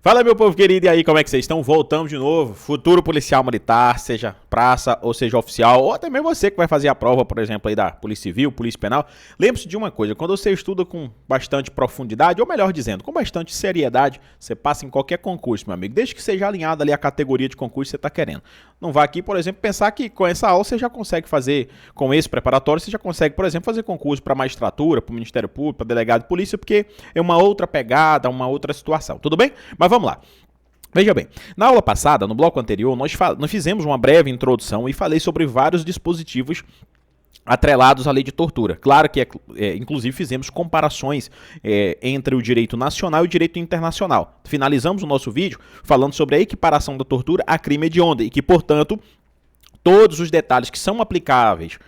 Fala, meu povo querido, e aí, como é que vocês estão? Voltamos de novo. Futuro policial militar, seja praça ou seja oficial, ou até mesmo você que vai fazer a prova, por exemplo, aí da Polícia Civil, Polícia Penal. Lembre-se de uma coisa, quando você estuda com bastante profundidade, ou melhor dizendo, com bastante seriedade, você passa em qualquer concurso, meu amigo, desde que seja alinhado ali a categoria de concurso que você está querendo. Não vá aqui, por exemplo, pensar que com essa aula você já consegue fazer, com esse preparatório, você já consegue, por exemplo, fazer concurso para magistratura, para o Ministério Público, para delegado de polícia, porque é uma outra pegada, uma outra situação. Tudo bem? Mas vamos lá. Veja bem, na aula passada, no bloco anterior, nós fizemos uma breve introdução e falei sobre vários dispositivos atrelados à lei de tortura. Claro que, inclusive, fizemos comparações entre o direito nacional e o direito internacional. Finalizamos o nosso vídeo falando sobre a equiparação da tortura a crime hediondo e que, portanto, todos os detalhes que são aplicáveis,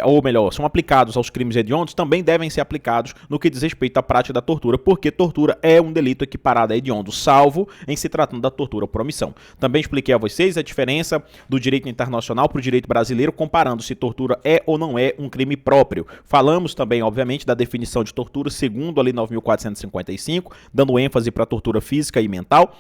ou melhor, são aplicados aos crimes hediondos, também devem ser aplicados no que diz respeito à prática da tortura, porque tortura é um delito equiparado a hediondo, salvo em se tratando da tortura por omissão. Também expliquei a vocês a diferença do direito internacional para o direito brasileiro, comparando se tortura é ou não é um crime próprio. Falamos também, obviamente, da definição de tortura segundo a Lei 9.455, dando ênfase para a tortura física e mental.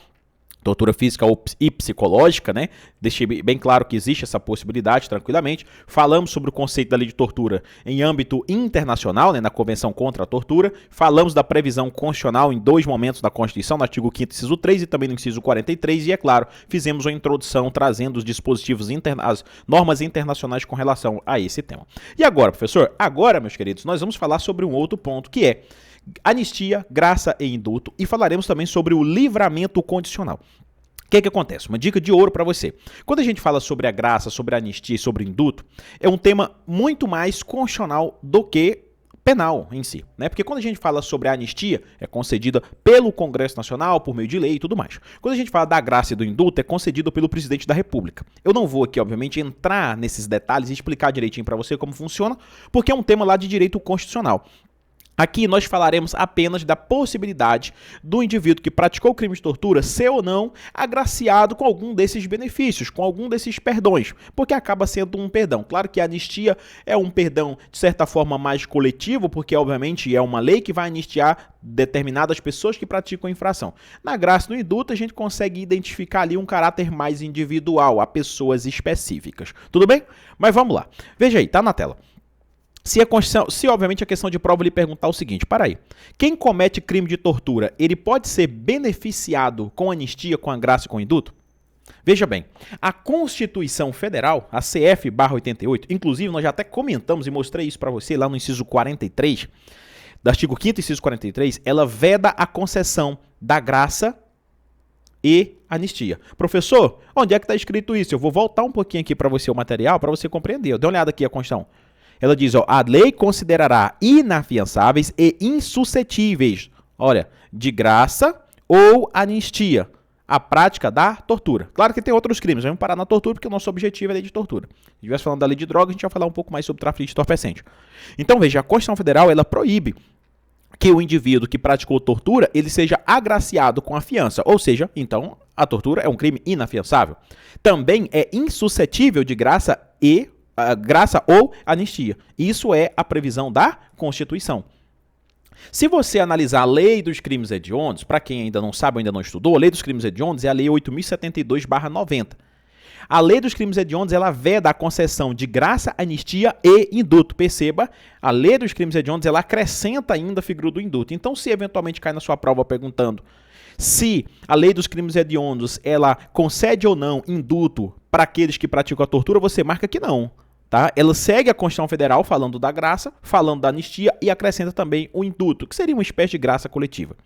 Tortura física e psicológica, né? Deixei bem claro que existe essa possibilidade, tranquilamente. Falamos sobre o conceito da lei de tortura em âmbito internacional, né? Na Convenção contra a Tortura. Falamos da previsão constitucional em dois momentos da Constituição, no artigo 5º, inciso 3 e também no inciso 43. E, é claro, fizemos uma introdução trazendo os dispositivos, as normas internacionais com relação a esse tema. E agora, professor? Agora, meus queridos, nós vamos falar sobre um outro ponto, que é anistia, graça e indulto, e falaremos também sobre o livramento condicional. O que acontece? Uma dica de ouro para você. Quando a gente fala sobre a graça, sobre a anistia e sobre o indulto, é um tema muito mais constitucional do que penal em si, né? Porque quando a gente fala sobre a anistia, é concedida pelo Congresso Nacional, por meio de lei e tudo mais. Quando a gente fala da graça e do indulto, é concedido pelo Presidente da República. Eu não vou aqui, obviamente, entrar nesses detalhes e explicar direitinho para você como funciona, porque é um tema lá de direito constitucional. Aqui nós falaremos apenas da possibilidade do indivíduo que praticou o crime de tortura ser ou não agraciado com algum desses benefícios, com algum desses perdões, porque acaba sendo um perdão. Claro que a anistia é um perdão, de certa forma, mais coletivo, porque, obviamente, é uma lei que vai anistiar determinadas pessoas que praticam a infração. Na graça e no indulto, a gente consegue identificar ali um caráter mais individual, a pessoas específicas. Tudo bem? Mas vamos lá. Veja aí, tá na tela. Se obviamente a questão de prova lhe perguntar o seguinte, para aí, quem comete crime de tortura, ele pode ser beneficiado com anistia, com a graça e com o indulto? Veja bem, a Constituição Federal, a CF/88, inclusive nós já até comentamos e mostrei isso para você lá no inciso 43, do artigo 5º, inciso 43, ela veda a concessão da graça e anistia. Professor, onde é que está escrito isso? Eu vou voltar um pouquinho aqui para você o material, para você compreender. Dê uma olhada aqui a Constituição. Ela diz, ó, a lei considerará inafiançáveis e insuscetíveis, olha, de graça ou anistia, a prática da tortura. Claro que tem outros crimes, vamos parar na tortura porque o nosso objetivo é a lei de tortura. Se estivesse falando da lei de drogas, a gente vai falar um pouco mais sobre tráfico de entorpecente. Então, veja, a Constituição Federal, ela proíbe que o indivíduo que praticou tortura, ele seja agraciado com a fiança, ou seja, então, a tortura é um crime inafiançável. Também é insuscetível de graça ou anistia. Isso é a previsão da Constituição. Se você analisar a lei dos crimes hediondos, para quem ainda não sabe ou ainda não estudou, a lei dos crimes hediondos é a lei 8.072/90. A lei dos crimes hediondos, ela veda a concessão de graça, anistia e indulto. Perceba, a lei dos crimes hediondos, ela acrescenta ainda a figura do indulto. Então, se eventualmente cai na sua prova perguntando se a lei dos crimes hediondos, ela concede ou não indulto para aqueles que praticam a tortura, você marca que não. Tá? Ela segue a Constituição Federal falando da graça, falando da anistia e acrescenta também o indulto, que seria uma espécie de graça coletiva.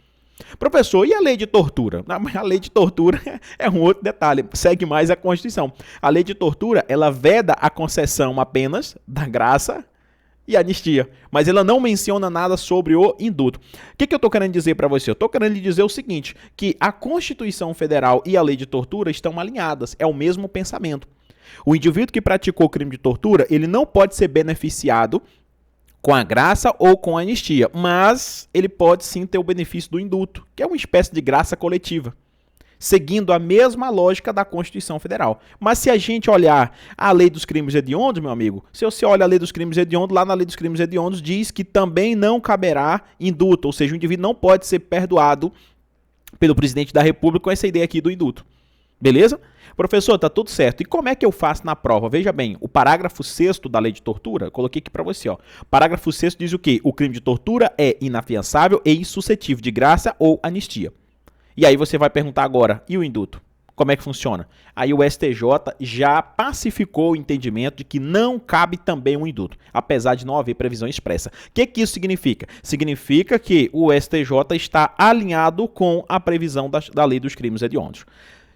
Professor, e a lei de tortura? A lei de tortura é um outro detalhe, segue mais a Constituição. A lei de tortura, ela veda a concessão apenas da graça e anistia, mas ela não menciona nada sobre o indulto. O que eu estou querendo dizer para você? Eu estou querendo lhe dizer o seguinte, que a Constituição Federal e a lei de tortura estão alinhadas, é o mesmo pensamento. O indivíduo que praticou o crime de tortura, ele não pode ser beneficiado com a graça ou com a anistia, mas ele pode sim ter o benefício do indulto, que é uma espécie de graça coletiva, seguindo a mesma lógica da Constituição Federal. Mas se a gente olhar a lei dos crimes hediondos, meu amigo, se você olha a lei dos crimes hediondos, lá na lei dos crimes hediondos diz que também não caberá indulto, ou seja, o indivíduo não pode ser perdoado pelo presidente da República com essa ideia aqui do indulto. Beleza? Professor, tá tudo certo. E como é que eu faço na prova? Veja bem, o parágrafo 6º da lei de tortura, coloquei aqui para você, ó. Parágrafo 6º diz o quê? O crime de tortura é inafiançável e insuscetível de graça ou anistia. E aí você vai perguntar agora, e o indulto? Como é que funciona? Aí o STJ já pacificou o entendimento de que não cabe também um indulto, apesar de não haver previsão expressa. O que isso significa? Significa que o STJ está alinhado com a previsão da lei dos crimes hediondos.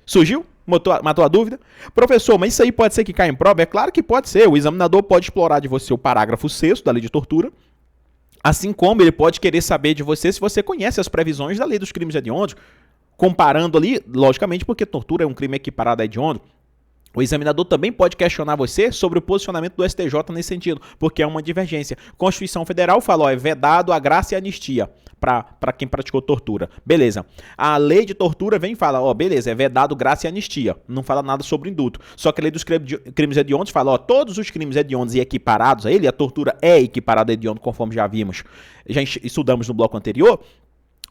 Surgiu? Matou a dúvida? Professor, mas isso aí pode ser que caia em prova? É claro que pode ser. O examinador pode explorar de você o parágrafo 6º da lei de tortura, assim como ele pode querer saber de você se você conhece as previsões da lei dos crimes hediondos, comparando ali, logicamente, porque tortura é um crime equiparado a hediondo. O examinador também pode questionar você sobre o posicionamento do STJ nesse sentido, porque é uma divergência. Constituição Federal fala, ó, é vedado a graça e a anistia para quem praticou tortura. Beleza. A lei de tortura vem e fala, ó, beleza, é vedado graça e anistia. Não fala nada sobre indulto. Só que a lei dos crimes hediondos fala, ó, todos os crimes hediondos e equiparados a ele, a tortura é equiparada a hediondo, conforme já vimos, já estudamos no bloco anterior.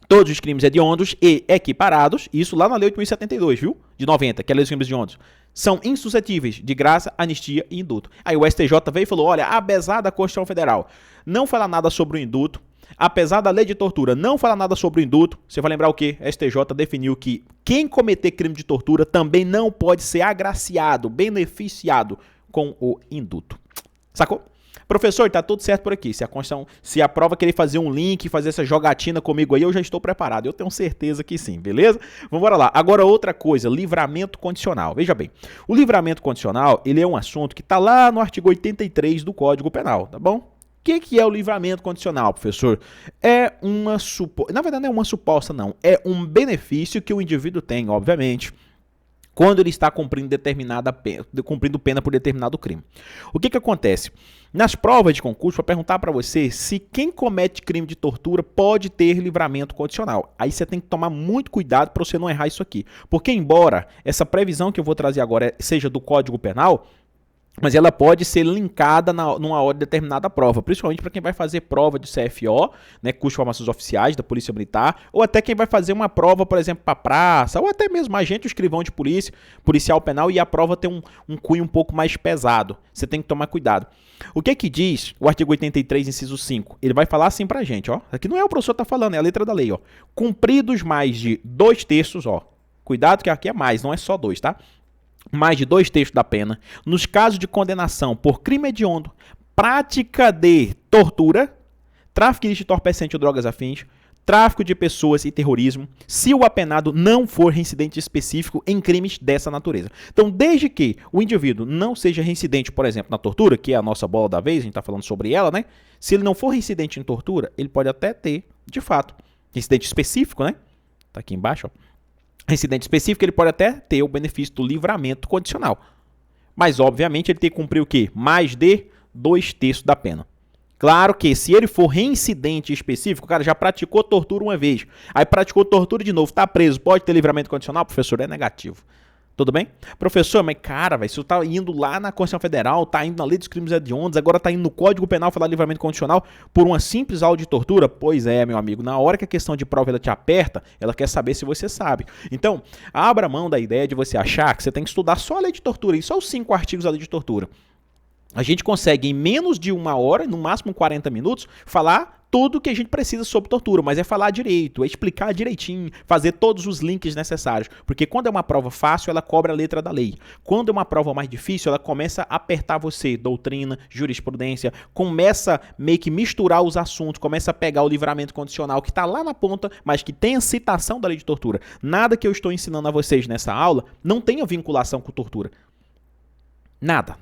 Todos os crimes hediondos e equiparados, isso lá na Lei 8.072, viu? De 90, que é a Lei dos Crimes Hediondos, são insuscetíveis de graça, anistia e indulto. Aí o STJ veio e falou, olha, apesar da Constituição Federal não falar nada sobre o indulto, apesar da Lei de Tortura não falar nada sobre o indulto, você vai lembrar o quê? A STJ definiu que quem cometer crime de tortura também não pode ser agraciado, beneficiado com o indulto. Sacou? Professor, tá tudo certo por aqui. Se a prova querer fazer um link, fazer essa jogatina comigo aí, eu já estou preparado. Eu tenho certeza que sim, beleza? Vamos lá. Agora outra coisa, livramento condicional. Veja bem, o livramento condicional, ele é um assunto que tá lá no artigo 83 do Código Penal, tá bom? O que é o livramento condicional, professor? Na verdade não é uma suposta, não. É um benefício que o indivíduo tem, obviamente, quando ele está cumprindo pena por determinado crime. O que acontece? Nas provas de concurso, vou perguntar para você se quem comete crime de tortura pode ter livramento condicional. Aí você tem que tomar muito cuidado para você não errar isso aqui. Porque embora essa previsão que eu vou trazer agora seja do Código Penal, mas ela pode ser linkada numa hora de determinada prova, principalmente para quem vai fazer prova de CFO, né, curso de formações oficiais da Polícia Militar, ou até quem vai fazer uma prova, por exemplo, para praça, ou até mesmo agente ou escrivão de polícia, policial penal, e a prova tem um cunho um pouco mais pesado. Você tem que tomar cuidado. O que diz o artigo 83, inciso 5? Ele vai falar assim pra gente, ó. Aqui não é o professor que tá falando, é a letra da lei, ó. Cumpridos mais de 2/3, ó. Cuidado que aqui é mais, não é só 2, tá? Mais de 2/3 da pena, nos casos de condenação por crime hediondo, prática de tortura, tráfico ilícito de entorpecente ou drogas afins, tráfico de pessoas e terrorismo, se o apenado não for reincidente específico em crimes dessa natureza. Então, desde que o indivíduo não seja reincidente, por exemplo, na tortura, que é a nossa bola da vez, a gente está falando sobre ela, né? Se ele não for reincidente em tortura, ele pode até ter, de fato, reincidente específico, né? Tá aqui embaixo, ó. Reincidente específico, ele pode até ter o benefício do livramento condicional. Mas, obviamente, ele tem que cumprir o quê? Mais de 2/3 da pena. Claro que se ele for reincidente específico, o cara já praticou tortura uma vez, aí praticou tortura de novo, tá preso, pode ter livramento condicional? Professor, é negativo. Tudo bem? Professor, mas cara, isso tá indo lá na Constituição Federal, tá indo na Lei dos Crimes Hediondos, agora tá indo no Código Penal falar de livramento condicional por uma simples aula de tortura? Pois é, meu amigo, na hora que a questão de prova ela te aperta, ela quer saber se você sabe. Então, abra mão da ideia de você achar que você tem que estudar só a lei de tortura e só os 5 artigos da lei de tortura. A gente consegue, em menos de 1 hora, no máximo 40 minutos, falar tudo que a gente precisa sobre tortura, mas é falar direito, é explicar direitinho, fazer todos os links necessários, porque quando é uma prova fácil, ela cobra a letra da lei. Quando é uma prova mais difícil, ela começa a apertar você, doutrina, jurisprudência, começa meio que misturar os assuntos, começa a pegar o livramento condicional que está lá na ponta, mas que tem a citação da lei de tortura. Nada que eu estou ensinando a vocês nessa aula não tem a vinculação com tortura. Nada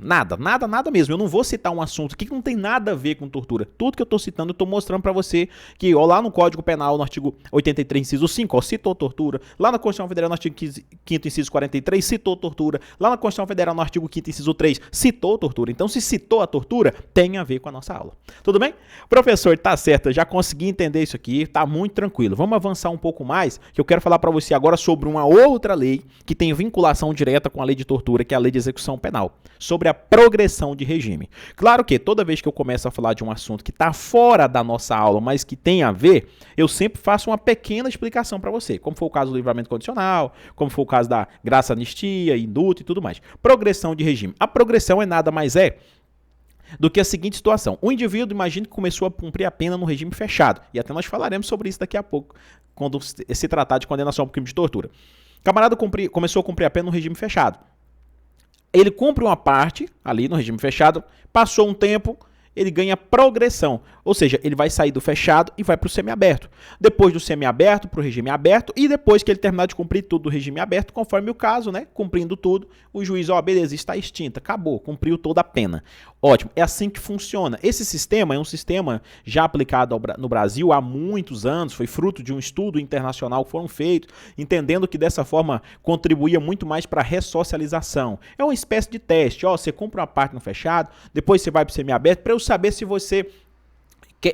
mesmo. Eu não vou citar um assunto aqui que não tem nada a ver com tortura. Tudo que eu estou citando, eu estou mostrando para você que, ó, lá no Código Penal, no artigo 83, inciso 5, ó, citou tortura. Lá na Constituição Federal, no artigo 5º, inciso 43, citou tortura. Lá na Constituição Federal, no artigo 5º, inciso 3, citou tortura. Então, se citou a tortura, tem a ver com a nossa aula. Tudo bem? Professor, tá certo, eu já consegui entender isso aqui, tá muito tranquilo. Vamos avançar um pouco mais, que eu quero falar para você agora sobre uma outra lei que tem vinculação direta com a lei de tortura, que é a lei de execução penal. sobre a progressão de regime. Claro que toda vez que eu começo a falar de um assunto que está fora da nossa aula, mas que tem a ver, eu sempre faço uma pequena explicação para você, como foi o caso do livramento condicional, como foi o caso da graça, anistia, indulto e tudo mais. Progressão de regime. A progressão é nada mais do que a seguinte situação. O indivíduo, imagine que começou a cumprir a pena no regime fechado, e até nós falaremos sobre isso daqui a pouco, quando se tratar de condenação por crime de tortura. O camarada começou a cumprir a pena no regime fechado. Ele cumpre uma parte ali no regime fechado, passou um tempo, ele ganha progressão, ou seja, ele vai sair do fechado e vai para o semiaberto. Depois do semiaberto para o regime aberto e depois que ele terminar de cumprir tudo do regime aberto, conforme o caso, né, cumprindo tudo, o juiz, beleza, está extinta, acabou, cumpriu toda a pena. Ótimo, é assim que funciona. Esse sistema é um sistema já aplicado no Brasil há muitos anos, foi fruto de um estudo internacional que foram feitos, entendendo que dessa forma contribuía muito mais para a ressocialização. É uma espécie de teste, você cumpre uma parte no fechado, depois você vai para o semiaberto, para eu saber se você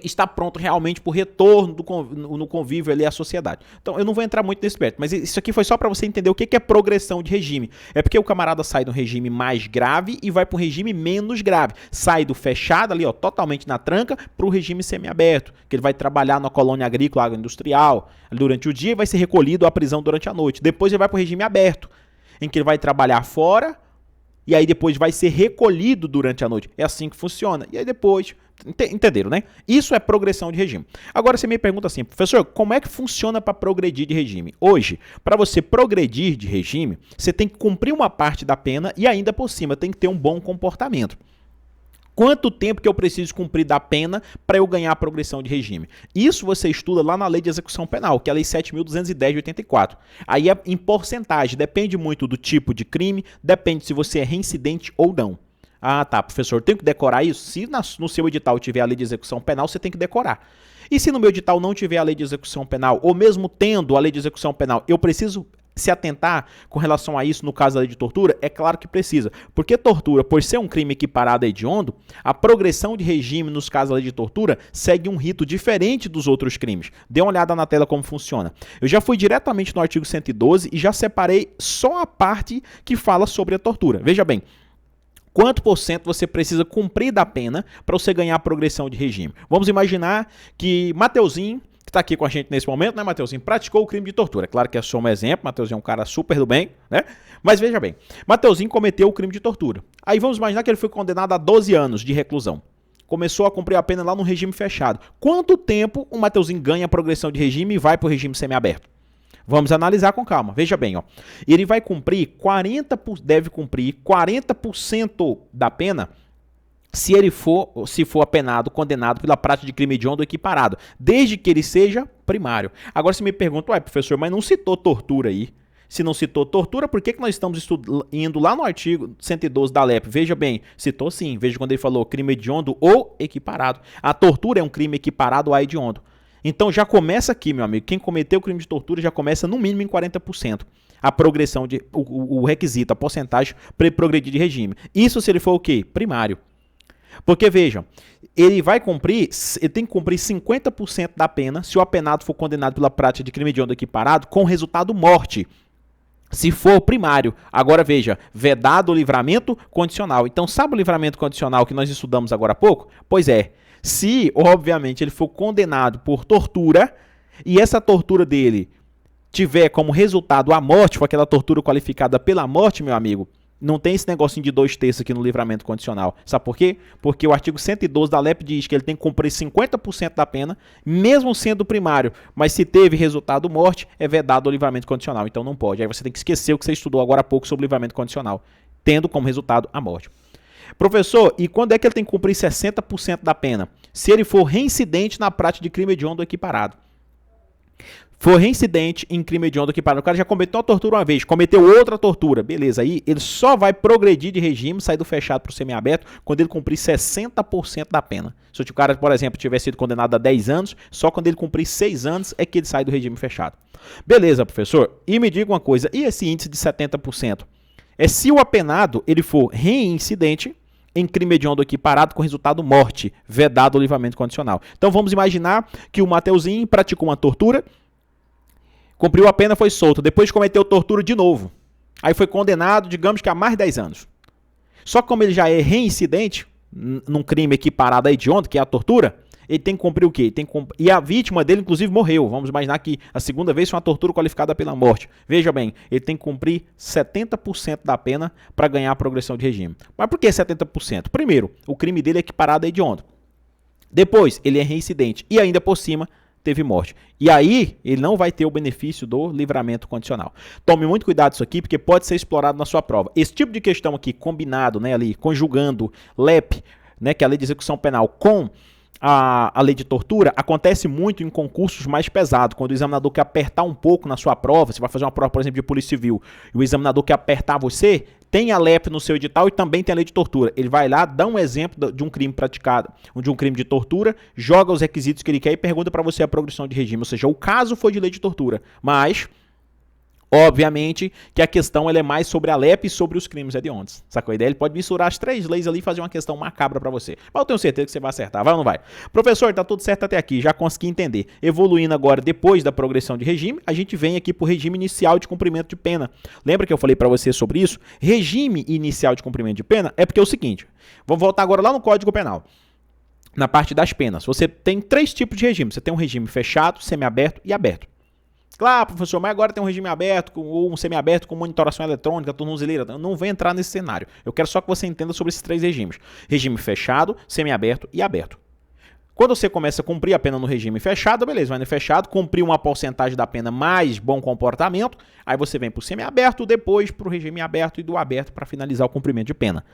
está pronto realmente para o retorno no convívio ali à sociedade. Então, eu não vou entrar muito nesse mérito, mas isso aqui foi só para você entender o que é progressão de regime. É porque o camarada sai do regime mais grave e vai para o regime menos grave. Sai do fechado ali, totalmente na tranca, para o regime semiaberto, que ele vai trabalhar na colônia agrícola, agroindustrial, durante o dia e vai ser recolhido à prisão durante a noite. Depois ele vai para o regime aberto, em que ele vai trabalhar fora e aí depois vai ser recolhido durante a noite. É assim que funciona. E aí depois... Entenderam, né? Isso é progressão de regime. Agora você me pergunta assim, professor, como é que funciona para progredir de regime? Hoje, para você progredir de regime, você tem que cumprir uma parte da pena e ainda por cima tem que ter um bom comportamento. Quanto tempo que eu preciso cumprir da pena para eu ganhar a progressão de regime? Isso você estuda lá na Lei de Execução Penal, que é a Lei 7.210 de 84. Aí é em porcentagem, depende muito do tipo de crime, depende se você é reincidente ou não. Ah, tá, professor, eu tenho que decorar isso? Se no seu edital tiver a Lei de Execução Penal, você tem que decorar. E se no meu edital não tiver a Lei de Execução Penal, ou mesmo tendo a Lei de Execução Penal, eu preciso se atentar com relação a isso no caso da lei de tortura? É claro que precisa, porque tortura, por ser um crime equiparado a hediondo, a progressão de regime nos casos da lei de tortura segue um rito diferente dos outros crimes. Dê uma olhada na tela como funciona. Eu já fui diretamente no artigo 112 e já separei só a parte que fala sobre a tortura. Veja bem, quanto por cento você precisa cumprir da pena para você ganhar a progressão de regime? Vamos imaginar que Mateuzinho, que está aqui com a gente nesse momento, né, Mateuzinho, praticou o crime de tortura. Claro que é só um exemplo, Mateuzinho é um cara super do bem, né? Mas veja bem, Mateuzinho cometeu o crime de tortura. Aí vamos imaginar que ele foi condenado a 12 anos de reclusão. Começou a cumprir a pena lá no regime fechado. Quanto tempo o Mateuzinho ganha a progressão de regime e vai para o regime semiaberto? Vamos analisar com calma. Veja bem, ele vai cumprir deve cumprir 40% da pena se for apenado, condenado pela prática de crime hediondo equiparado, desde que ele seja primário. Agora você me pergunta, professor, mas não citou tortura aí? Se não citou tortura, por que nós estamos indo lá no artigo 112 da LEP? Veja bem, citou sim. Veja quando ele falou crime hediondo ou equiparado. A tortura é um crime equiparado a hediondo. Então já começa aqui, meu amigo, quem cometeu o crime de tortura já começa no mínimo em 40%. A progressão, o requisito, a porcentagem para ele progredir de regime. Isso se ele for o quê? Primário. Porque vejam, ele tem que cumprir 50% da pena se o apenado for condenado pela prática de crime hediondo equiparado com resultado morte. Se for primário. Agora veja, vedado o livramento condicional. Então sabe o livramento condicional que nós estudamos agora há pouco? Pois é. Se, obviamente, ele for condenado por tortura e essa tortura dele tiver como resultado a morte, for aquela tortura qualificada pela morte, meu amigo, não tem esse negocinho de 2/3 aqui no livramento condicional. Sabe por quê? Porque o artigo 112 da LEP diz que ele tem que cumprir 50% da pena, mesmo sendo primário. Mas se teve resultado morte, é vedado o livramento condicional. Então não pode. Aí você tem que esquecer o que você estudou agora há pouco sobre livramento condicional, tendo como resultado a morte. Professor, e quando é que ele tem que cumprir 60% da pena? Se ele for reincidente na prática de crime hediondo equiparado. For reincidente em crime hediondo equiparado. O cara já cometeu uma tortura uma vez, cometeu outra tortura. Beleza, aí ele só vai progredir de regime, sair do fechado para o semiaberto, quando ele cumprir 60% da pena. Se o cara, por exemplo, tivesse sido condenado a 10 anos, só quando ele cumprir 6 anos é que ele sai do regime fechado. Beleza, professor. E me diga uma coisa, e esse índice de 70%? É se o apenado ele for reincidente em crime hediondo equiparado com resultado morte, vedado o livramento condicional. Então vamos imaginar que o Mateuzinho praticou uma tortura, cumpriu a pena, foi solto, depois cometeu tortura de novo. Aí foi condenado, digamos que a mais de 10 anos. Só que como ele já é reincidente, num crime equiparado a hediondo, que é a tortura, ele tem que cumprir o quê? E a vítima dele, inclusive, morreu. Vamos imaginar que a segunda vez foi uma tortura qualificada pela morte. Veja bem, ele tem que cumprir 70% da pena para ganhar a progressão de regime. Mas por que 70%? Primeiro, o crime dele é equiparado a hediondo. Depois, ele é reincidente e ainda por cima teve morte. E aí, ele não vai ter o benefício do livramento condicional. Tome muito cuidado isso aqui, porque pode ser explorado na sua prova. Esse tipo de questão aqui, combinado, né, ali, conjugando LEP, né, que é a Lei de Execução Penal, com a lei de tortura, acontece muito em concursos mais pesados, quando o examinador quer apertar um pouco na sua prova. Você vai fazer uma prova, por exemplo, de Polícia Civil, e o examinador quer apertar você, tem a LEP no seu edital e também tem a lei de tortura. Ele vai lá, dá um exemplo de um crime praticado, de um crime de tortura, joga os requisitos que ele quer e pergunta para você a progressão de regime. Ou seja, o caso foi de lei de tortura, mas obviamente que a questão ela é mais sobre a LEP e sobre os crimes hediondos. Sacou a ideia? Ele pode misturar as três leis ali e fazer uma questão macabra para você. Mas eu tenho certeza que você vai acertar. Vai ou não vai? Professor, tá tudo certo até aqui. Já consegui entender. Evoluindo agora, depois da progressão de regime, a gente vem aqui pro regime inicial de cumprimento de pena. Lembra que eu falei para você sobre isso? Regime inicial de cumprimento de pena é porque é o seguinte. Vamos voltar agora lá no Código Penal. Na parte das penas. Você tem três tipos de regime. Você tem um regime fechado, semiaberto e aberto. Claro, professor, mas agora tem um regime aberto ou um semiaberto com monitoração eletrônica, tornozeleira. Eu não vou entrar nesse cenário. Eu quero só que você entenda sobre esses três regimes. Regime fechado, semiaberto e aberto. Quando você começa a cumprir a pena no regime fechado, beleza, vai no fechado, cumprir uma porcentagem da pena mais bom comportamento, aí você vem para o semiaberto, depois para o regime aberto e do aberto para finalizar o cumprimento de pena.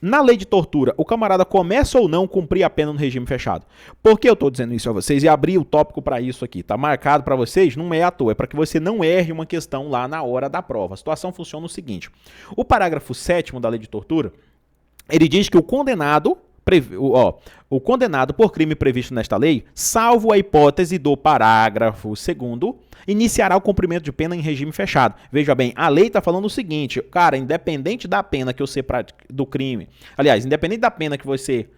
Na lei de tortura, o camarada começa ou não cumprir a pena no regime fechado? Por que eu estou dizendo isso a vocês e abri o tópico para isso aqui? Está marcado para vocês? Não é à toa, é para que você não erre uma questão lá na hora da prova. A situação funciona o seguinte. O parágrafo 7º da lei de tortura, ele diz que o condenado por crime previsto nesta lei, salvo a hipótese do parágrafo 2º, iniciará o cumprimento de pena em regime fechado. Veja bem, a lei está falando o seguinte, cara, independente da pena que você do crime, aliás, independente da pena que você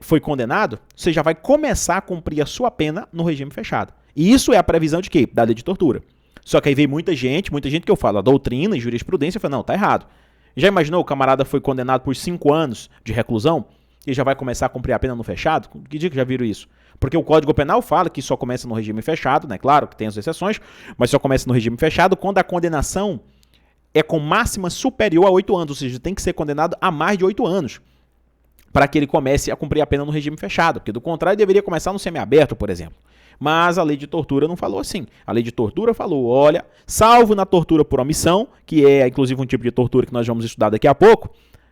foi condenado, você já vai começar a cumprir a sua pena no regime fechado. E isso é a previsão de quê? Da lei de tortura. Só que aí vem muita gente que eu falo, a doutrina e jurisprudência, fala, não, tá errado. Já imaginou o camarada foi condenado por 5 anos de reclusão e já vai começar a cumprir a pena no fechado? Que dia que já viram isso? Porque o Código Penal fala que só começa no regime fechado, né? Claro que tem as exceções, mas só começa no regime fechado quando a condenação é com máxima superior a 8 anos, ou seja, tem que ser condenado a mais de 8 anos para que ele comece a cumprir a pena no regime fechado, porque do contrário deveria começar no semiaberto, por exemplo. Mas a lei de tortura não falou assim. A lei de tortura falou, olha, salvo na tortura por omissão, que é inclusive um tipo de tortura que nós vamos estudar daqui a pouco,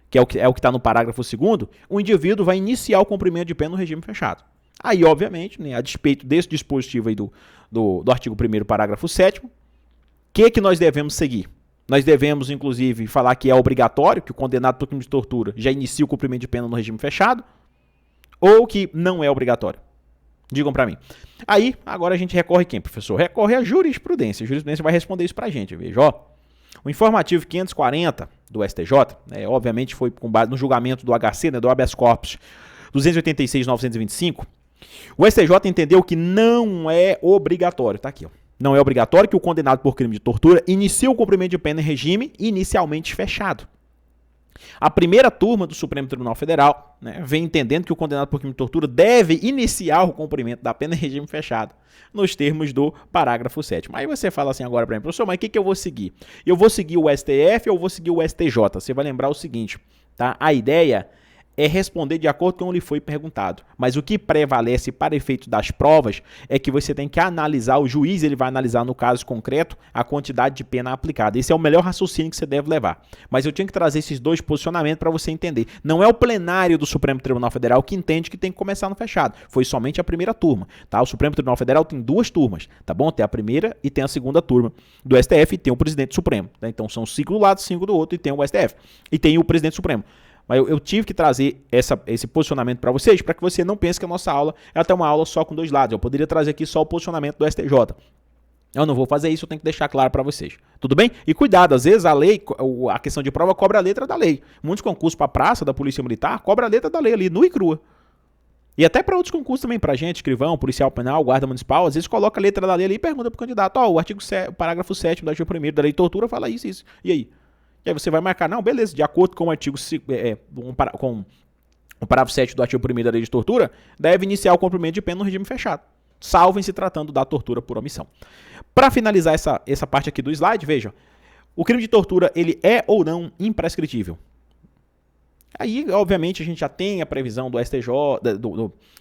que é o que está no parágrafo 2º, o indivíduo vai iniciar o cumprimento de pena no regime fechado. Aí, obviamente, né, a despeito desse dispositivo aí do artigo 1º, parágrafo 7º, o que nós devemos seguir? Nós devemos, inclusive, falar que é obrigatório que o condenado por crime de tortura já inicie o cumprimento de pena no regime fechado, ou que não é obrigatório? Digam para mim. Aí, agora a gente recorre quem, professor? Recorre à jurisprudência. A jurisprudência vai responder isso pra gente. Veja, ó. O informativo 540 do STJ, obviamente foi com base no julgamento do HC, né, do habeas corpus 286.925, o STJ entendeu que não é obrigatório, tá aqui, ó. Não é obrigatório que o condenado por crime de tortura inicie o cumprimento de pena em regime inicialmente fechado. A primeira turma do Supremo Tribunal Federal, né, vem entendendo que o condenado por crime de tortura deve iniciar o cumprimento da pena em regime fechado, nos termos do parágrafo 7º. Aí você fala assim agora para mim, professor, mas o que eu vou seguir? Eu vou seguir o STF ou vou seguir o STJ? Você vai lembrar o seguinte, tá? A ideia é responder de acordo com o que lhe foi perguntado. Mas o que prevalece para efeito das provas é que você tem que analisar, o juiz ele vai analisar no caso concreto a quantidade de pena aplicada. Esse é o melhor raciocínio que você deve levar. Mas eu tinha que trazer esses dois posicionamentos para você entender. Não é o plenário do Supremo Tribunal Federal que entende que tem que começar no fechado. Foi somente a primeira turma, tá? O Supremo Tribunal Federal tem 2 turmas, tá bom? Tem a primeira e tem a segunda turma do STF e tem o presidente supremo, tá? Então são 5 do lado, 5 do outro e tem o STF. E tem o presidente supremo. Mas eu tive que trazer esse posicionamento para vocês, para que você não pense que a nossa aula é até uma aula só com 2 lados. Eu poderia trazer aqui só o posicionamento do STJ. Eu não vou fazer isso, eu tenho que deixar claro para vocês. Tudo bem? E cuidado, às vezes a lei, a questão de prova cobra a letra da lei. Muitos concursos para a praça da Polícia Militar cobra a letra da lei ali, nua e crua. E até para outros concursos também, para gente, escrivão, policial penal, guarda municipal, às vezes coloca a letra da lei ali e pergunta para o candidato, o parágrafo 7º do artigo 1º da lei de tortura fala isso. E aí? E aí você vai marcar, não, beleza, de acordo com o artigo, com o parágrafo 7 do artigo 1º da Lei de Tortura, deve iniciar o cumprimento de pena no regime fechado, salvo em se tratando da tortura por omissão. Para finalizar essa parte aqui do slide, veja, o crime de tortura, ele é ou não imprescritível? Aí, obviamente, a gente já tem a previsão do STJ,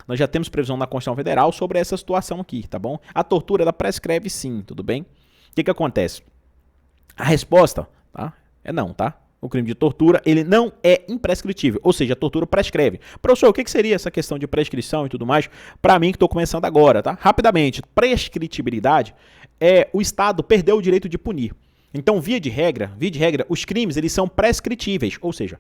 nós já temos previsão na Constituição Federal sobre essa situação aqui, tá bom? A tortura, ela prescreve sim, tudo bem? O que acontece? A resposta, tá? É não, tá? O crime de tortura, ele não é imprescritível, ou seja, a tortura prescreve. Professor, o que seria essa questão de prescrição e tudo mais? Para mim, que estou começando agora, tá? Rapidamente, prescritibilidade é o Estado perdeu o direito de punir. Então, via de regra, os crimes, eles são prescritíveis, ou seja,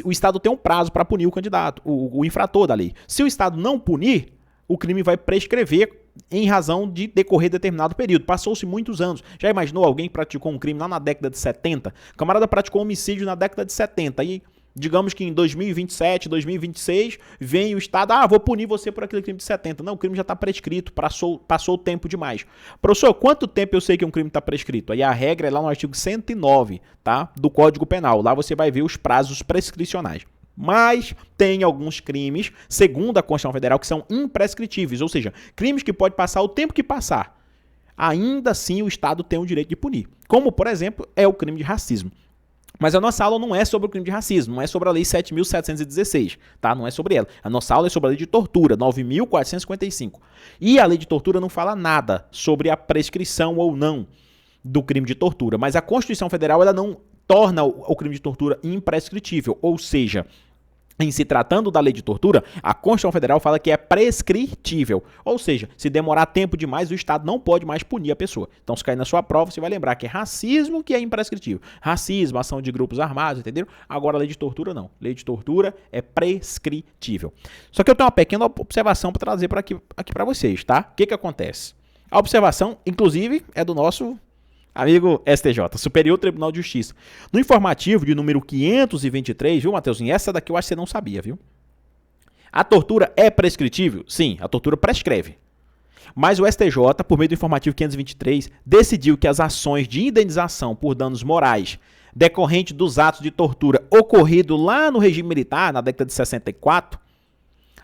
o Estado tem um prazo para punir o candidato, o infrator da lei. Se o Estado não punir, o crime vai prescrever em razão de decorrer determinado período. Passou-se muitos anos. Já imaginou alguém que praticou um crime lá na década de 70? O camarada praticou um homicídio na década de 70. Aí, digamos que em 2027, 2026, vem o Estado, vou punir você por aquele crime de 70. Não, o crime já está prescrito, passou o tempo demais. Professor, quanto tempo eu sei que um crime está prescrito? Aí a regra é lá no artigo 109, tá, do Código Penal. Lá você vai ver os prazos prescricionais. Mas tem alguns crimes, segundo a Constituição Federal, que são imprescritíveis, ou seja, crimes que pode passar o tempo que passar. Ainda assim, o Estado tem o direito de punir. Como, por exemplo, é o crime de racismo. Mas a nossa aula não é sobre o crime de racismo, não é sobre a Lei 7.716, tá? Não é sobre ela. A nossa aula é sobre a Lei de Tortura, 9.455. E a Lei de Tortura não fala nada sobre a prescrição ou não do crime de tortura. Mas a Constituição Federal, ela não torna o crime de tortura imprescritível, ou seja, em se tratando da lei de tortura, a Constituição Federal fala que é prescritível, ou seja, se demorar tempo demais, o Estado não pode mais punir a pessoa. Então, se cair na sua prova, você vai lembrar que é racismo que é imprescritível. Racismo, ação de grupos armados, entendeu? Agora, a lei de tortura não. Lei de tortura é prescritível. Só que eu tenho uma pequena observação para trazer aqui para vocês, tá? O que acontece? A observação, inclusive, é do nosso amigo STJ, Superior Tribunal de Justiça. No informativo de número 523, viu, Matheusinho? Essa daqui eu acho que você não sabia, viu? A tortura é prescritível? Sim, a tortura prescreve. Mas o STJ, por meio do informativo 523, decidiu que as ações de indenização por danos morais decorrente dos atos de tortura ocorrido lá no regime militar, na década de 64,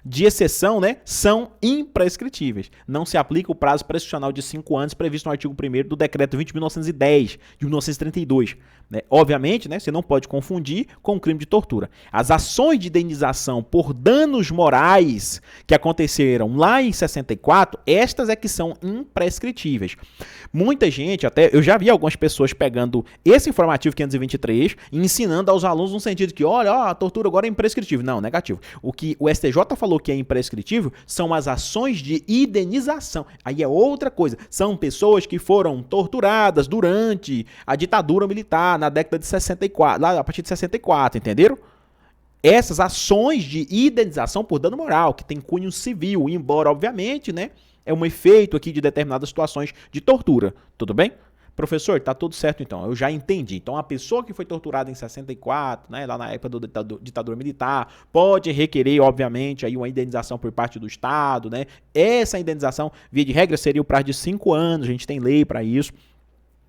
de exceção, né, são imprescritíveis. Não se aplica o prazo prescricional de 5 anos previsto no artigo 1º do Decreto 20.1910, de 1932. Né? Obviamente, né, você não pode confundir com o crime de tortura. As ações de indenização por danos morais que aconteceram lá em 64, estas é que são imprescritíveis. Muita gente, até eu já vi algumas pessoas pegando esse informativo 523 e ensinando aos alunos no sentido que, olha, a tortura agora é imprescritível. Não, negativo. O que o STJ falou que é imprescritível são as ações de indenização. Aí é outra coisa. São pessoas que foram torturadas durante a ditadura militar na década de 64, lá a partir de 64, entenderam? Essas ações de indenização por dano moral, que tem cunho civil, embora, obviamente, né, é um efeito aqui de determinadas situações de tortura. Tudo bem? Professor, tá tudo certo então, eu já entendi. Então, a pessoa que foi torturada em 64, né, lá na época da ditadura militar, pode requerer, obviamente, aí uma indenização por parte do Estado, né? Essa indenização, via de regra, seria o prazo de 5 anos, a gente tem lei para isso.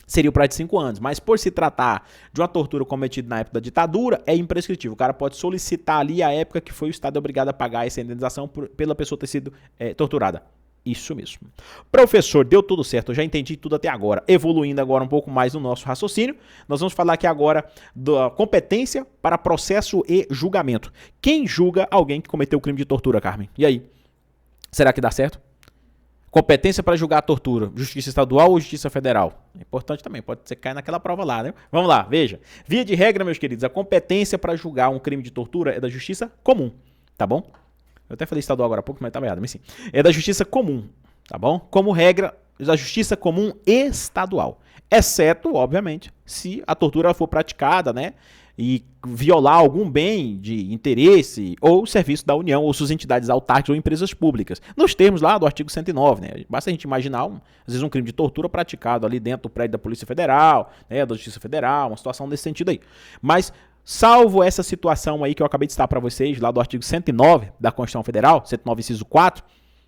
Seria o prazo de 5 anos, mas por se tratar de uma tortura cometida na época da ditadura, é imprescritível. O cara pode solicitar ali a época que foi o Estado obrigado a pagar essa indenização pela pessoa ter sido torturada. Isso mesmo. Professor, deu tudo certo, eu já entendi tudo até agora. Evoluindo agora um pouco mais no nosso raciocínio, nós vamos falar aqui agora da competência para processo e julgamento. Quem julga alguém que cometeu o crime de tortura, Carmen? E aí? Será que dá certo? Competência para julgar a tortura, justiça estadual ou justiça federal? É importante também, pode ser que caia naquela prova lá, né? Vamos lá, veja. Via de regra, meus queridos, a competência para julgar um crime de tortura é da justiça comum, tá bom? Eu até falei estadual agora há pouco, mas tá errado, mas sim. É da justiça comum, tá bom? Como regra, da justiça comum estadual. Exceto, obviamente, se a tortura for praticada, né? E violar algum bem de interesse ou serviço da União ou suas entidades autárquicas ou empresas públicas. Nos termos lá do artigo 109, né? Basta a gente imaginar, às vezes, um crime de tortura praticado ali dentro do prédio da Polícia Federal, né? Da Justiça Federal, uma situação nesse sentido aí. Mas, salvo essa situação aí que eu acabei de citar para vocês, lá do artigo 109 da Constituição Federal, 109, inciso 4,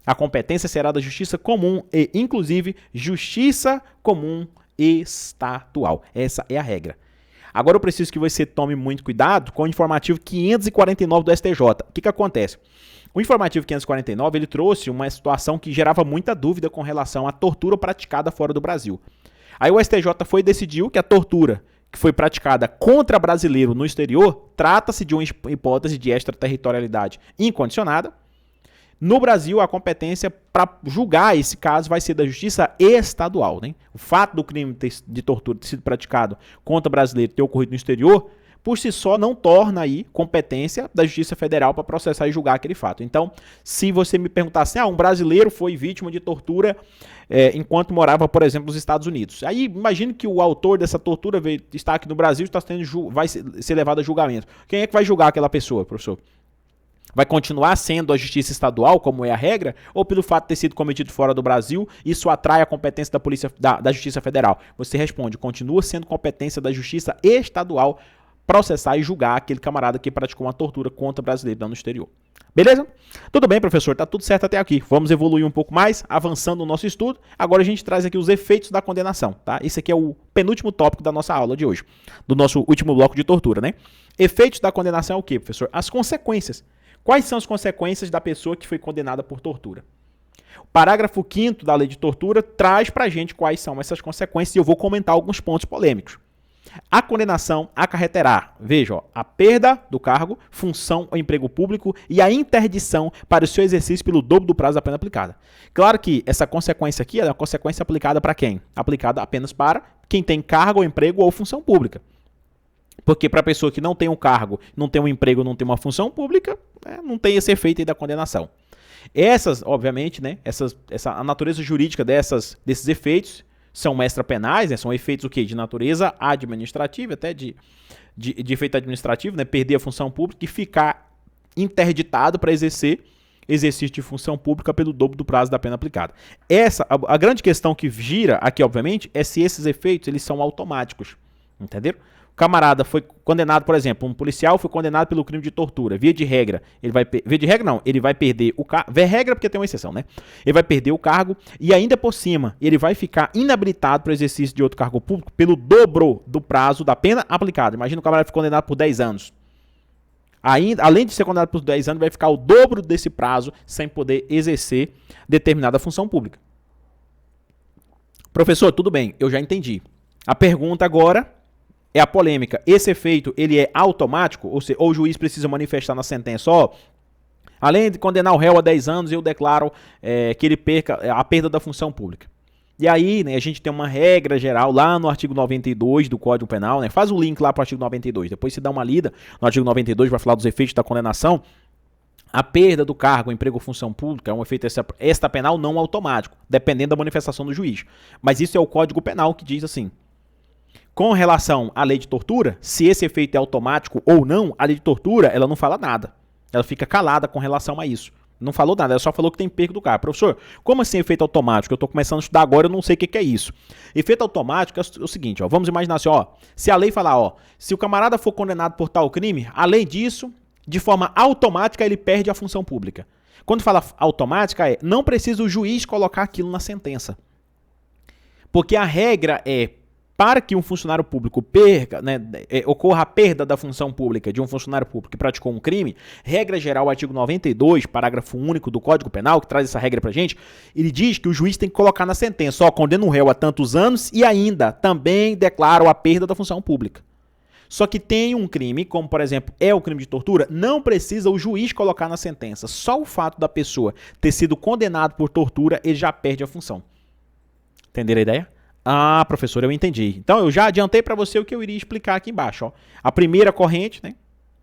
a competência será da justiça comum e, inclusive, justiça comum estadual. Essa é a regra. Agora eu preciso que você tome muito cuidado com o informativo 549 do STJ. O que acontece? O informativo 549, ele trouxe uma situação que gerava muita dúvida com relação à tortura praticada fora do Brasil. Aí o STJ foi e decidiu que a tortura que foi praticada contra brasileiro no exterior trata-se de uma hipótese de extraterritorialidade incondicionada. No Brasil, a competência para julgar esse caso vai ser da Justiça Estadual, né? O fato do crime de tortura ter sido praticado contra brasileiro ter ocorrido no exterior, por si só, não torna aí competência da Justiça Federal para processar e julgar aquele fato. Então, se você me perguntar assim, um brasileiro foi vítima de tortura enquanto morava, por exemplo, nos Estados Unidos. Aí, imagine que o autor dessa tortura está aqui no Brasil, vai ser levado a julgamento. Quem é que vai julgar aquela pessoa, professor? Vai continuar sendo a Justiça Estadual, como é a regra, ou pelo fato de ter sido cometido fora do Brasil, isso atrai a competência da Justiça Federal? Você responde, continua sendo competência da Justiça Estadual processar e julgar aquele camarada que praticou uma tortura contra brasileiro no exterior. Beleza? Tudo bem, professor, tá tudo certo até aqui. Vamos evoluir um pouco mais, avançando no nosso estudo. Agora a gente traz aqui os efeitos da condenação, tá? Esse aqui é o penúltimo tópico da nossa aula de hoje, do nosso último bloco de tortura, né? Efeitos da condenação é o quê, professor? As consequências. Quais são as consequências da pessoa que foi condenada por tortura? O parágrafo 5º da lei de tortura traz pra gente quais são essas consequências e eu vou comentar alguns pontos polêmicos. A condenação acarreterá, veja, a perda do cargo, função ou emprego público e a interdição para o seu exercício pelo dobro do prazo da pena aplicada. Claro que essa consequência aqui é uma consequência aplicada para quem? Aplicada apenas para quem tem cargo ou emprego ou função pública. Porque para a pessoa que não tem um cargo, não tem um emprego, não tem uma função pública, não tem esse efeito aí da condenação. Essas, obviamente, né, a natureza jurídica desses efeitos são extrapenais, né, são efeitos o quê? De natureza administrativa, até de efeito administrativo, né, perder a função pública e ficar interditado para exercício de função pública pelo dobro do prazo da pena aplicada. A grande questão que gira aqui, obviamente, é se esses efeitos eles são automáticos, entenderam? O camarada foi condenado, por exemplo, um policial foi condenado pelo crime de tortura. Via de regra, ele vai perder o cargo. Via regra porque tem uma exceção, né? Ele vai perder o cargo e ainda por cima, ele vai ficar inabilitado para o exercício de outro cargo público pelo dobro do prazo da pena aplicada. Imagina o camarada foi condenado por 10 anos. Além de ser condenado por 10 anos, vai ficar o dobro desse prazo sem poder exercer determinada função pública. Professor, tudo bem, eu já entendi. A pergunta agora é a polêmica. Esse efeito, ele é automático? Ou o juiz precisa manifestar na sentença, além de condenar o réu a 10 anos, eu declaro que ele perca a perda da função pública. E aí, né, a gente tem uma regra geral lá no artigo 92 do Código Penal, né? Faz o link lá para o artigo 92, depois você dá uma lida no artigo 92, vai falar dos efeitos da condenação. A perda do cargo, emprego ou função pública é um efeito extrapenal não automático, dependendo da manifestação do juiz. Mas isso é o Código Penal que diz assim: com relação à lei de tortura, se esse efeito é automático ou não, a lei de tortura ela não fala nada. Ela fica calada com relação a isso. Não falou nada, ela só falou que tem perda do cargo. Professor, como assim efeito automático? Eu estou começando a estudar agora, eu não sei o que é isso. Efeito automático é o seguinte, vamos imaginar assim, se a lei falar, se o camarada for condenado por tal crime, além disso, de forma automática ele perde a função pública. Quando fala automática não precisa o juiz colocar aquilo na sentença. Porque a regra para que um funcionário público ocorra a perda da função pública de um funcionário público que praticou um crime, regra geral, artigo 92, parágrafo único do Código Penal, que traz essa regra pra gente, ele diz que o juiz tem que colocar na sentença, condena o réu a tantos anos e ainda também declara a perda da função pública. Só que tem um crime, como por exemplo é o crime de tortura, não precisa o juiz colocar na sentença. Só o fato da pessoa ter sido condenado por tortura, ele já perde a função. Entenderam a ideia? Ah, professor, eu entendi. Então, eu já adiantei para você o que eu iria explicar aqui embaixo. A primeira corrente, né,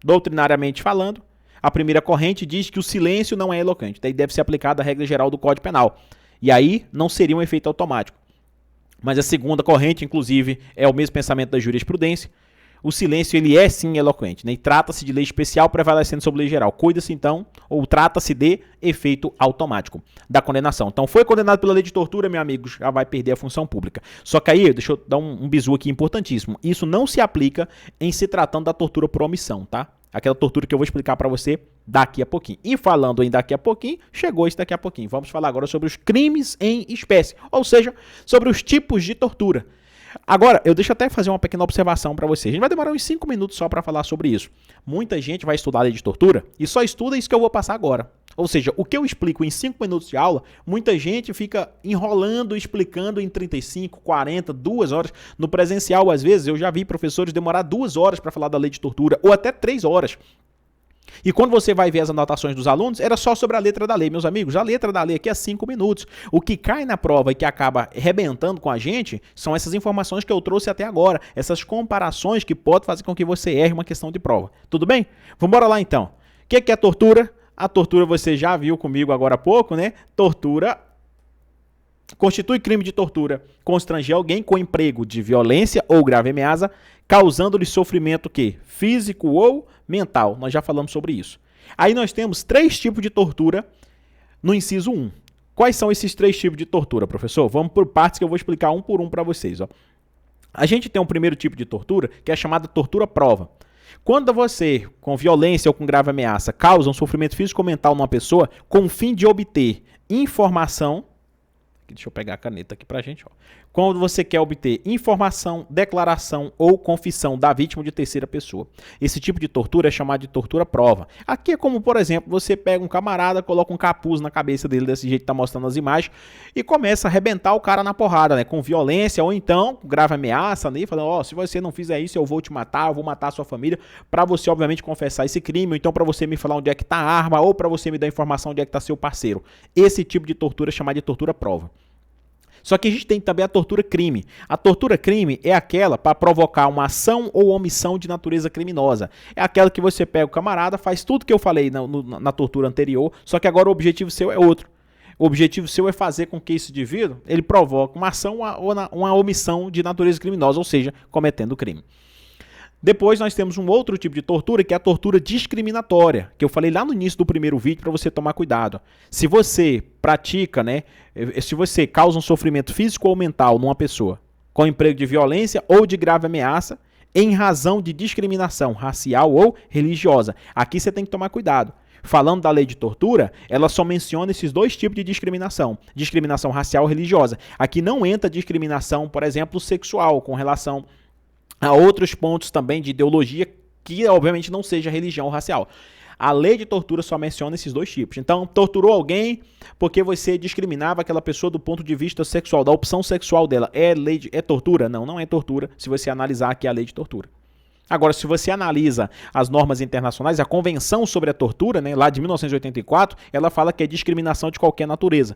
doutrinariamente falando, a primeira corrente diz que o silêncio não é eloquente. Daí deve ser aplicada a regra geral do Código Penal. E aí não seria um efeito automático. Mas a segunda corrente, inclusive, é o mesmo pensamento da jurisprudência. O silêncio, ele é sim eloquente, né? E trata-se de lei especial prevalecendo sobre lei geral. Cuida-se então, ou trata-se de efeito automático da condenação. Então, foi condenado pela lei de tortura, meu amigo, já vai perder a função pública. Só que aí, deixa eu dar um bizu aqui importantíssimo. Isso não se aplica em se tratando da tortura por omissão, tá? Aquela tortura que eu vou explicar para você daqui a pouquinho. E falando em daqui a pouquinho, chegou esse daqui a pouquinho. Vamos falar agora sobre os crimes em espécie, ou seja, sobre os tipos de tortura. Agora, eu deixo até fazer uma pequena observação para você. A gente vai demorar uns 5 minutos só para falar sobre isso. Muita gente vai estudar a lei de tortura e só estuda isso que eu vou passar agora. Ou seja, o que eu explico em 5 minutos de aula, muita gente fica enrolando, explicando em 35, 40, 2 horas. No presencial, às vezes, eu já vi professores demorar 2 horas para falar da lei de tortura, ou até 3 horas. E quando você vai ver as anotações dos alunos, era só sobre a letra da lei. Meus amigos, a letra da lei aqui é 5 minutos. O que cai na prova e que acaba arrebentando com a gente são essas informações que eu trouxe até agora, essas comparações que podem fazer com que você erre uma questão de prova. Tudo bem? Vamos lá então. O que é tortura? A tortura você já viu comigo agora há pouco, né? Tortura constitui crime de tortura, constranger alguém com emprego de violência ou grave ameaça, causando-lhe sofrimento que físico ou mental. Nós já falamos sobre isso. Aí nós temos 3 tipos de tortura no inciso 1. Quais são esses 3 tipos de tortura, professor? Vamos por partes que eu vou explicar um por um para vocês. Ó. A gente tem um primeiro tipo de tortura, que é chamada tortura prova. Quando você, com violência ou com grave ameaça, causa um sofrimento físico ou mental numa pessoa com o fim de obter informação. Deixa eu pegar a caneta aqui pra gente. Ó. Quando você quer obter informação, declaração ou confissão da vítima de terceira pessoa. Esse tipo de tortura é chamado de tortura prova. Aqui é como, por exemplo, você pega um camarada, coloca um capuz na cabeça dele, desse jeito que tá mostrando as imagens, e começa a arrebentar o cara na porrada, né? Com violência ou então com grave ameaça, né? Falando, ó, se você não fizer isso, eu vou te matar, eu vou matar a sua família, pra você, obviamente, confessar esse crime, ou então pra você me falar onde é que tá a arma, ou pra você me dar informação onde é que tá seu parceiro. Esse tipo de tortura é chamado de tortura prova. Só que a gente tem também a tortura crime. A tortura crime é aquela para provocar uma ação ou omissão de natureza criminosa. É aquela que você pega o camarada, faz tudo que eu falei na tortura anterior, só que agora o objetivo seu é outro. O objetivo seu é fazer com que esse indivíduo ele provoque uma ação ou uma omissão de natureza criminosa, ou seja, cometendo crime. Depois nós temos um outro tipo de tortura, que é a tortura discriminatória, que eu falei lá no início do primeiro vídeo para você tomar cuidado. Se você pratica, né, se você causa um sofrimento físico ou mental numa pessoa com emprego de violência ou de grave ameaça, em razão de discriminação racial ou religiosa, aqui você tem que tomar cuidado. Falando da lei de tortura, ela só menciona esses 2 tipos de discriminação. Discriminação racial ou religiosa. Aqui não entra discriminação, por exemplo, sexual, com relação a outros pontos também de ideologia que, obviamente, não seja religião ou racial. A lei de tortura só menciona esses 2 tipos. Então, torturou alguém porque você discriminava aquela pessoa do ponto de vista sexual, da opção sexual dela. É tortura? Não, não é tortura, se você analisar aqui a lei de tortura. Agora, se você analisa as normas internacionais, a Convenção sobre a Tortura, né, lá de 1984, ela fala que é discriminação de qualquer natureza.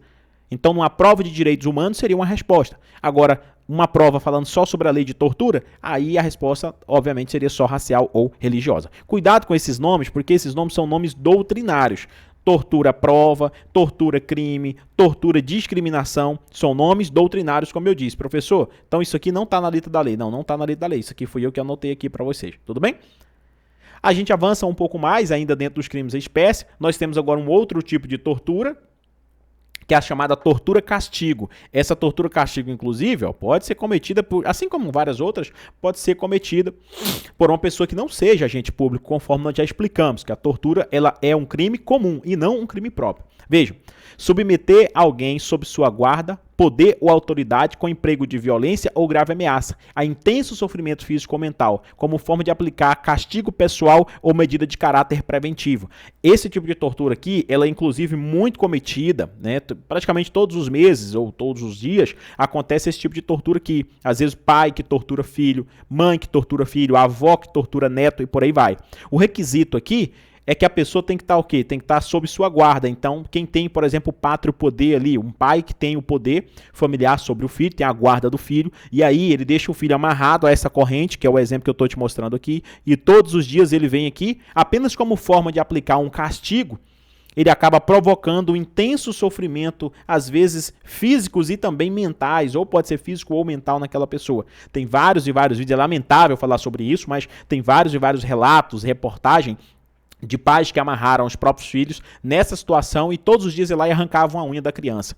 Então, numa prova de direitos humanos seria uma resposta. Agora, uma prova falando só sobre a lei de tortura, aí a resposta, obviamente, seria só racial ou religiosa. Cuidado com esses nomes, porque esses nomes são nomes doutrinários. Tortura prova, tortura crime, tortura discriminação, são nomes doutrinários, como eu disse. Professor, então isso aqui não está na letra da lei. Não, não está na letra da lei. Isso aqui fui eu que anotei aqui para vocês. Tudo bem? A gente avança um pouco mais, ainda dentro dos crimes à espécie. Nós temos agora um outro tipo de tortura, que é a chamada tortura-castigo. Essa tortura-castigo, inclusive, ó, pode ser cometida por, assim como várias outras, pode ser cometida por uma pessoa que não seja agente público, conforme nós já explicamos, que a tortura ela é um crime comum e não um crime próprio. Vejam, submeter alguém sob sua guarda, poder ou autoridade com emprego de violência ou grave ameaça, a intenso sofrimento físico ou mental, como forma de aplicar castigo pessoal ou medida de caráter preventivo. Esse tipo de tortura aqui, ela é inclusive muito cometida, né? Praticamente todos os meses ou todos os dias acontece esse tipo de tortura aqui. Às vezes pai que tortura filho, mãe que tortura filho, avó que tortura neto e por aí vai. O requisito aqui é que a pessoa tem que estar o quê? Tem que estar sob sua guarda. Então, quem tem, por exemplo, o pátrio poder ali, um pai que tem o poder familiar sobre o filho, tem a guarda do filho, e aí ele deixa o filho amarrado a essa corrente, que é o exemplo que eu estou te mostrando aqui, e todos os dias ele vem aqui, apenas como forma de aplicar um castigo, ele acaba provocando um intenso sofrimento, às vezes físicos e também mentais, ou pode ser físico ou mental naquela pessoa. Tem vários e vários vídeos, é lamentável falar sobre isso, mas tem vários e vários relatos, reportagens, de pais que amarraram os próprios filhos nessa situação e todos os dias iam lá e arrancavam a unha da criança.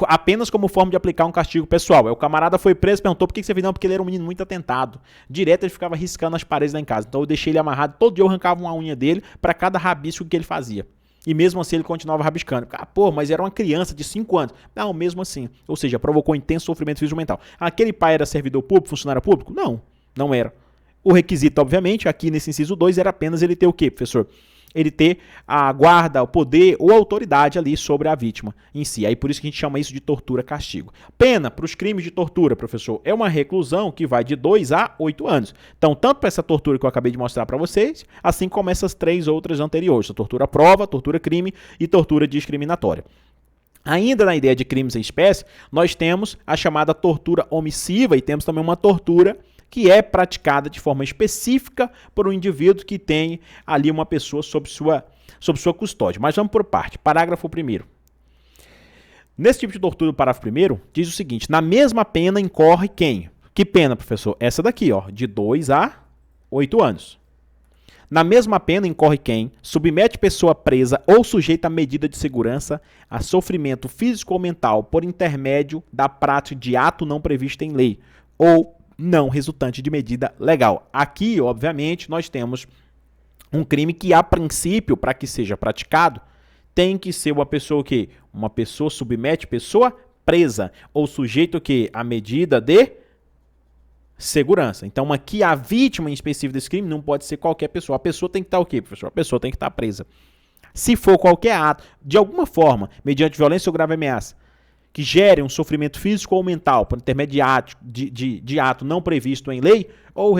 Apenas como forma de aplicar um castigo pessoal. Aí o camarada foi preso e perguntou por que você fez? Não, porque ele era um menino muito atentado. Direto ele ficava riscando as paredes lá em casa. Então eu deixei ele amarrado, todo dia eu arrancava uma unha dele para cada rabisco que ele fazia. E mesmo assim ele continuava rabiscando. Ah, pô, mas era uma criança de 5 anos. Não, mesmo assim. Ou seja, provocou intenso sofrimento físico e mental. Aquele pai era servidor público, funcionário público? Não, não era. O requisito, obviamente, aqui nesse inciso 2 era apenas ele ter o quê, professor? Ele ter a guarda, o poder ou a autoridade ali sobre a vítima em si. Aí por isso que a gente chama isso de tortura-castigo. Pena para os crimes de tortura, professor, é uma reclusão que vai de 2 a 8 anos. Então, tanto para essa tortura que eu acabei de mostrar para vocês, assim como essas 3 outras anteriores. A tortura-prova, tortura-crime e tortura discriminatória. Ainda na ideia de crimes em espécie, nós temos a chamada tortura omissiva e temos também uma tortura que é praticada de forma específica por um indivíduo que tem ali uma pessoa sob sua custódia. Mas vamos por parte. Parágrafo 1º. Nesse tipo de tortura, o parágrafo 1º diz o seguinte: na mesma pena incorre quem? Que pena, professor? Essa daqui, ó, de 2 a 8 anos. Na mesma pena incorre quem submete pessoa presa ou sujeita a medida de segurança a sofrimento físico ou mental por intermédio da prática de ato não previsto em lei ou não resultante de medida legal. Aqui, obviamente, nós temos um crime que, a princípio, para que seja praticado, tem que ser uma pessoa que uma pessoa submete pessoa presa ou sujeito que a medida de segurança. Então, aqui a vítima em específico desse crime não pode ser qualquer pessoa. A pessoa tem que estar o quê, professor? A pessoa tem que estar presa. Se for qualquer ato, de alguma forma, mediante violência ou grave ameaça, que gere um sofrimento físico ou mental por intermédio de ato não previsto em lei ou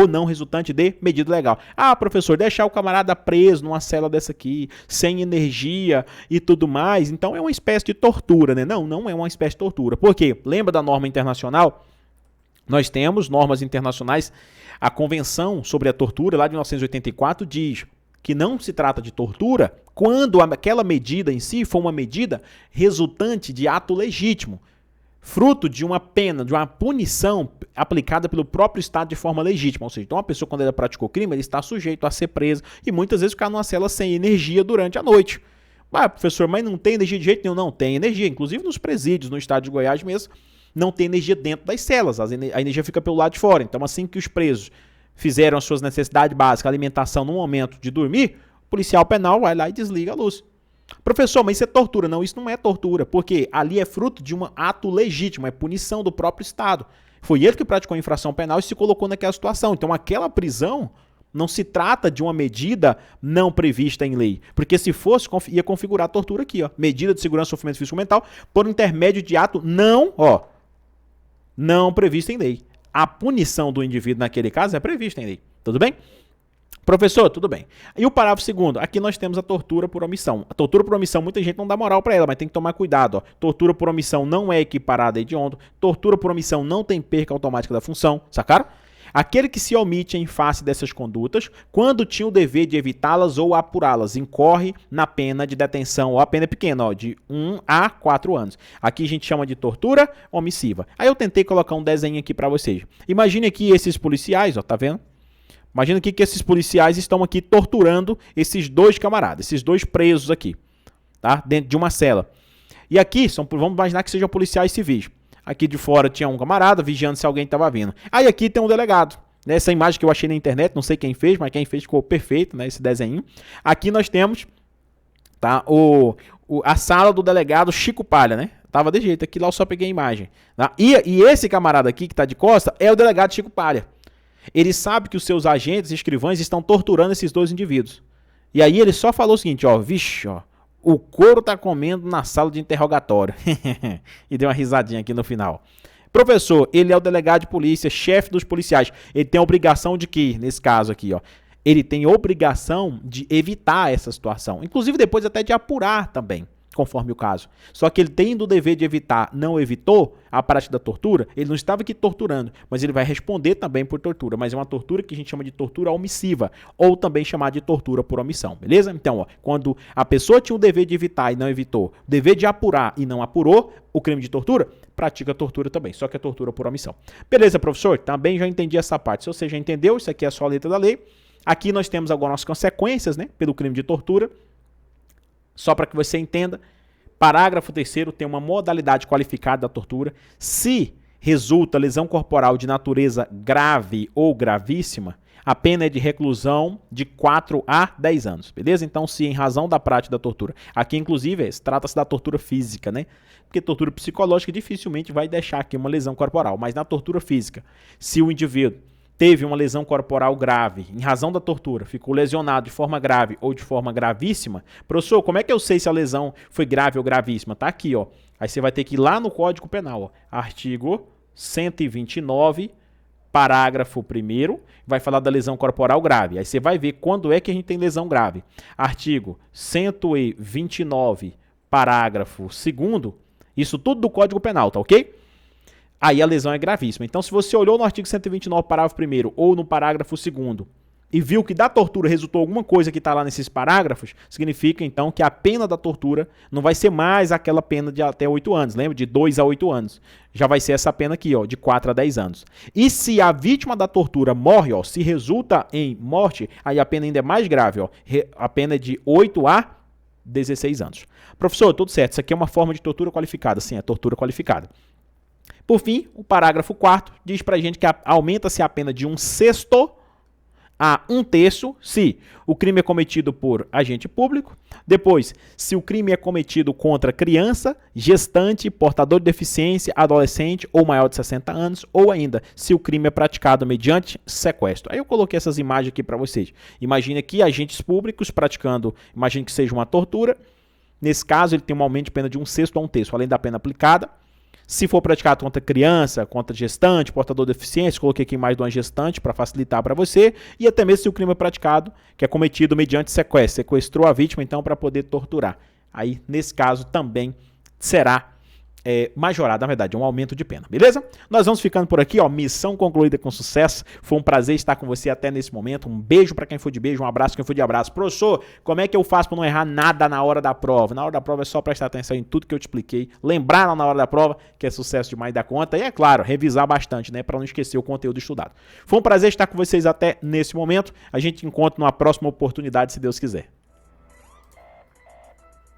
não resultante de medida legal. Ah, professor, deixar o camarada preso numa cela dessa aqui, sem energia e tudo mais, então é uma espécie de tortura, né? Não, não é uma espécie de tortura. Por quê? Lembra da norma internacional? Nós temos normas internacionais, a Convenção sobre a Tortura, lá de 1984, diz que não se trata de tortura quando aquela medida em si for uma medida resultante de ato legítimo, fruto de uma pena, de uma punição aplicada pelo próprio Estado de forma legítima. Ou seja, então uma pessoa, quando ela praticou crime, ele está sujeito a ser presa e muitas vezes ficar numa cela sem energia durante a noite. Ah, professor, mas não tem energia de jeito nenhum? Não tem energia. Inclusive nos presídios, no estado de Goiás mesmo, não tem energia dentro das celas. A energia fica pelo lado de fora. Então, assim que os presos fizeram as suas necessidades básicas, alimentação no momento de dormir, o policial penal vai lá e desliga a luz. Professor, mas isso é tortura? Não, isso não é tortura, porque ali é fruto de um ato legítimo, é punição do próprio Estado. Foi ele que praticou a infração penal e se colocou naquela situação. Então, aquela prisão não se trata de uma medida não prevista em lei, porque se fosse, ia configurar a tortura aqui, ó, medida de segurança e sofrimento físico mental por intermédio de ato não previsto em lei. A punição do indivíduo naquele caso é prevista em lei. Tudo bem? Professor, tudo bem. E o parágrafo 2º, aqui nós temos a tortura por omissão. A tortura por omissão, muita gente não dá moral para ela, mas tem que tomar cuidado. Ó. Tortura por omissão não é equiparada a hediondo. Tortura por omissão não tem perca automática da função. Sacaram? Aquele que se omite em face dessas condutas, quando tinha o dever de evitá-las ou apurá-las, incorre na pena de detenção, ou a pena é pequena, ó, de 1 a 4 anos. Aqui a gente chama de tortura omissiva. Aí eu tentei colocar um desenho aqui para vocês. Imagine aqui esses policiais, ó, tá vendo? Imagina aqui que esses policiais estão aqui torturando esses dois camaradas, esses dois presos aqui, tá? Dentro de uma cela. E aqui, vamos imaginar que sejam policiais civis. Aqui de fora tinha um camarada vigiando se alguém estava vindo. Aí aqui tem um delegado. Essa imagem que eu achei na internet, não sei quem fez, mas quem fez ficou perfeito, né? Esse desenho. Aqui nós temos, tá, a sala do delegado Chico Palha, né? Tava de jeito, aqui lá eu só peguei a imagem. Tá? E esse camarada aqui que está de costa é o delegado Chico Palha. Ele sabe que os seus agentes e escrivães estão torturando esses dois indivíduos. E aí ele só falou o seguinte, ó, vixe, ó, o couro tá comendo na sala de interrogatório. E deu uma risadinha aqui no final. Professor, ele é o delegado de polícia, chefe dos policiais. Ele tem a obrigação de quê? Nesse caso aqui, ó. Ele tem a obrigação de evitar essa situação. Inclusive depois até de apurar também, conforme o caso. Só que ele tendo o dever de evitar, não evitou a prática da tortura, ele não estava aqui torturando, mas ele vai responder também por tortura. Mas é uma tortura que a gente chama de tortura omissiva, ou também chamada de tortura por omissão, beleza? Então, ó, quando a pessoa tinha o dever de evitar e não evitou, o dever de apurar e não apurou o crime de tortura, pratica tortura também, só que é tortura por omissão. Beleza, professor? Também já entendi essa parte. Se você já entendeu, isso aqui é só a letra da lei. Aqui nós temos agora as consequências, né, pelo crime de tortura. Só para que você entenda, parágrafo 3º tem uma modalidade qualificada da tortura. Se resulta lesão corporal de natureza grave ou gravíssima, a pena é de reclusão de 4 a 10 anos, beleza? Então, se em razão da prática da tortura, aqui inclusive trata-se da tortura física, né? Porque tortura psicológica dificilmente vai deixar aqui uma lesão corporal, mas na tortura física, se o indivíduo teve uma lesão corporal grave, em razão da tortura, ficou lesionado de forma grave ou de forma gravíssima, professor, como é que eu sei se a lesão foi grave ou gravíssima? Tá aqui, ó. Aí você vai ter que ir lá no Código Penal, ó. Artigo 129, parágrafo 1º, vai falar da lesão corporal grave. Aí você vai ver quando é que a gente tem lesão grave. Artigo 129, parágrafo 2º, isso tudo do Código Penal, tá ok? Aí a lesão é gravíssima. Então, se você olhou no artigo 129, parágrafo 1º, ou no parágrafo 2º, e viu que da tortura resultou alguma coisa que está lá nesses parágrafos, significa, então, que a pena da tortura não vai ser mais aquela pena de até 8 anos, lembra? De 2 a 8 anos. Já vai ser essa pena aqui, ó, de 4 a 10 anos. E se a vítima da tortura morre, ó, se resulta em morte, aí a pena ainda é mais grave, ó. A pena é de 8 a 16 anos. Professor, tudo certo, isso aqui é uma forma de tortura qualificada. Sim, é tortura qualificada. Por fim, o parágrafo 4º diz pra gente que aumenta-se a pena de 1/6 a 1/3 se o crime é cometido por agente público. Depois, se o crime é cometido contra criança, gestante, portador de deficiência, adolescente ou maior de 60 anos, ou ainda se o crime é praticado mediante sequestro. Aí eu coloquei essas imagens aqui para vocês. Imagine aqui agentes públicos praticando, imagine que seja uma tortura. Nesse caso, ele tem um aumento de pena de 1/6 a 1/3, além da pena aplicada. Se for praticado contra criança, contra gestante, portador de deficiência, coloquei aqui mais de uma gestante para facilitar para você, e até mesmo se o crime é praticado, que é cometido mediante sequestro, sequestrou a vítima então para poder torturar. Aí, nesse caso, também será majorado, na verdade, um aumento de pena, beleza? Nós vamos ficando por aqui, ó, missão concluída com sucesso, foi um prazer estar com você até nesse momento, um beijo para quem for de beijo, um abraço para quem for de abraço. Professor, como é que eu faço para não errar nada na hora da prova? Na hora da prova é só prestar atenção em tudo que eu te expliquei, lembrar na hora da prova, que é sucesso demais da conta, e é claro, revisar bastante, né, para não esquecer o conteúdo estudado. Foi um prazer estar com vocês até nesse momento, a gente encontra numa próxima oportunidade, se Deus quiser.